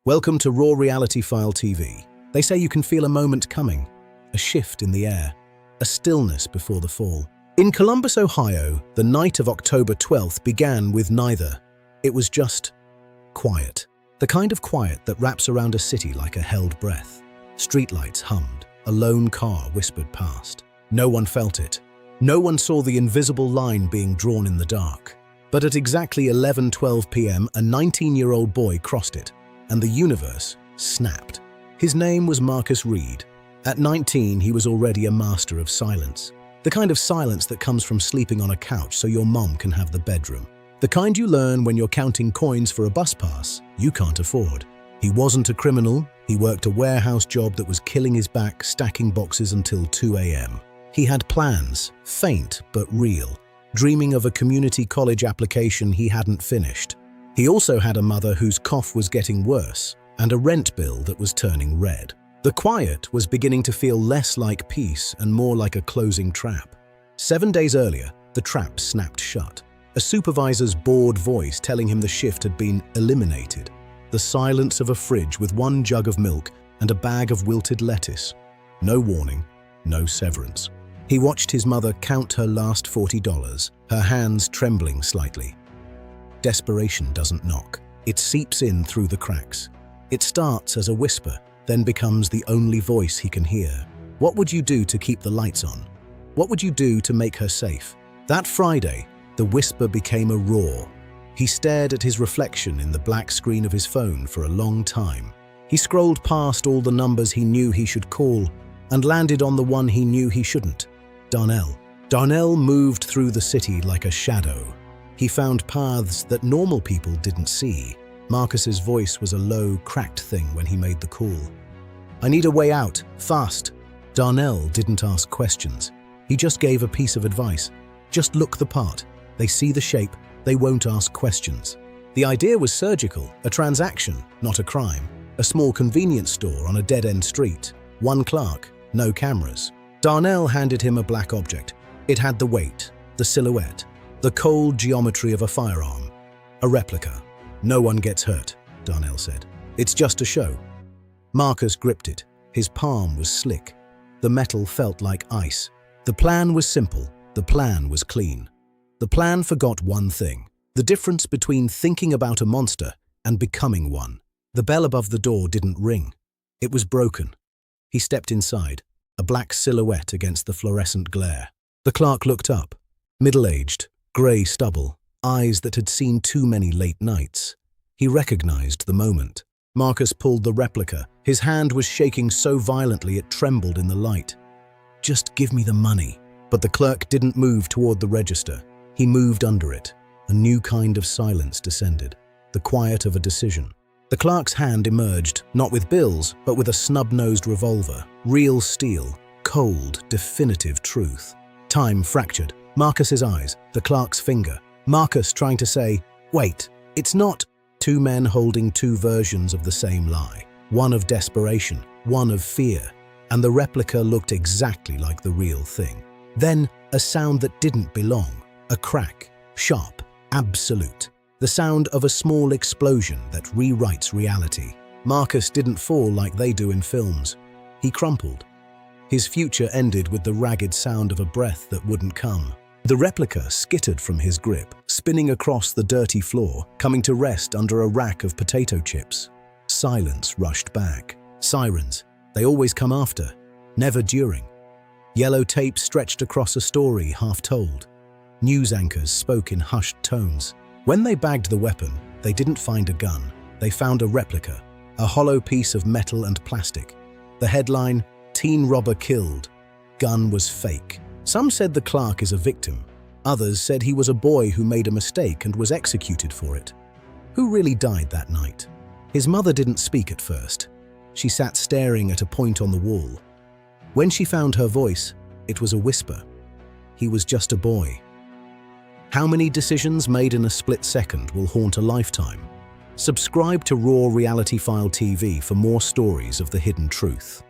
Welcome to Raw Reality File TV. They say you can feel a moment coming, a shift in the air, a stillness before the fall. In Columbus, Ohio, the night of October 12th began with neither. It was just quiet. The kind of quiet that wraps around a city like a held breath. Streetlights hummed, a lone car whispered past. No one felt it. No one saw the invisible line being drawn in the dark. But at exactly 11:12 p.m., a 19-year-old boy crossed it, and the universe snapped. His name was Marcus Reed. At 19, he was already a master of silence. The kind of silence that comes from sleeping on a couch so your mom can have the bedroom. The kind you learn when you're counting coins for a bus pass you can't afford. He wasn't a criminal. He worked a warehouse job that was killing his back, stacking boxes until 2 a.m. He had plans, faint but real, dreaming of a community college application he hadn't finished. He also had a mother whose cough was getting worse and a rent bill that was turning red. The quiet was beginning to feel less like peace and more like a closing trap. 7 days earlier, the trap snapped shut. A supervisor's bored voice telling him the shift had been eliminated. The silence of a fridge with one jug of milk and a bag of wilted lettuce. No warning, no severance. He watched his mother count her last $40, her hands trembling slightly. Desperation doesn't knock. It seeps in through the cracks. It starts as a whisper, then becomes the only voice he can hear. What would you do to keep the lights on? What would you do to make her safe? That Friday, the whisper became a roar. He stared at his reflection in the black screen of his phone for a long time. He scrolled past all the numbers he knew he should call and landed on the one he knew he shouldn't. Darnell. Darnell moved through the city like a shadow. He found paths that normal people didn't see. Marcus's voice was a low, cracked thing when he made the call. "I need a way out, fast." Darnell didn't ask questions. He just gave a piece of advice. Just look the part. They see the shape. They won't ask questions. The idea was surgical, a transaction, not a crime. A small convenience store on a dead-end street. One clerk, no cameras. Darnell handed him a black object. It had the weight, the silhouette, the cold geometry of a firearm. A replica. "No one gets hurt," Darnell said. "It's just a show." Marcus gripped it. His palm was slick. The metal felt like ice. The plan was simple. The plan was clean. The plan forgot one thing. The difference between thinking about a monster and becoming one. The bell above the door didn't ring. It was broken. He stepped inside, a black silhouette against the fluorescent glare. The clerk looked up. Middle-aged, grey stubble, eyes that had seen too many late nights. He recognized the moment. Marcus pulled the replica. His hand was shaking so violently it trembled in the light. "Just give me the money." But the clerk didn't move toward the register. He moved under it. A new kind of silence descended, the quiet of a decision. The clerk's hand emerged, not with bills, but with a snub-nosed revolver. Real steel, cold, definitive truth. Time fractured. Marcus's eyes, the clerk's finger. Marcus trying to say, "Wait, it's not." Two men holding two versions of the same lie. One of desperation, one of fear. And the replica looked exactly like the real thing. Then, a sound that didn't belong. A crack, sharp, absolute. The sound of a small explosion that rewrites reality. Marcus didn't fall like they do in films. He crumpled. His future ended with the ragged sound of a breath that wouldn't come. The replica skittered from his grip, spinning across the dirty floor, coming to rest under a rack of potato chips. Silence rushed back. Sirens. They always come after, never during. Yellow tape stretched across a story half told. News anchors spoke in hushed tones. When they bagged the weapon, they didn't find a gun. They found a replica, a hollow piece of metal and plastic. The headline, "Teen Robber Killed." Gun was fake. Some said the clerk is a victim. Others said he was a boy who made a mistake and was executed for it. Who really died that night? His mother didn't speak at first. She sat staring at a point on the wall. When she found her voice, it was a whisper. He was just a boy. How many decisions made in a split second will haunt a lifetime? Subscribe to Raw Reality File TV for more stories of the hidden truth.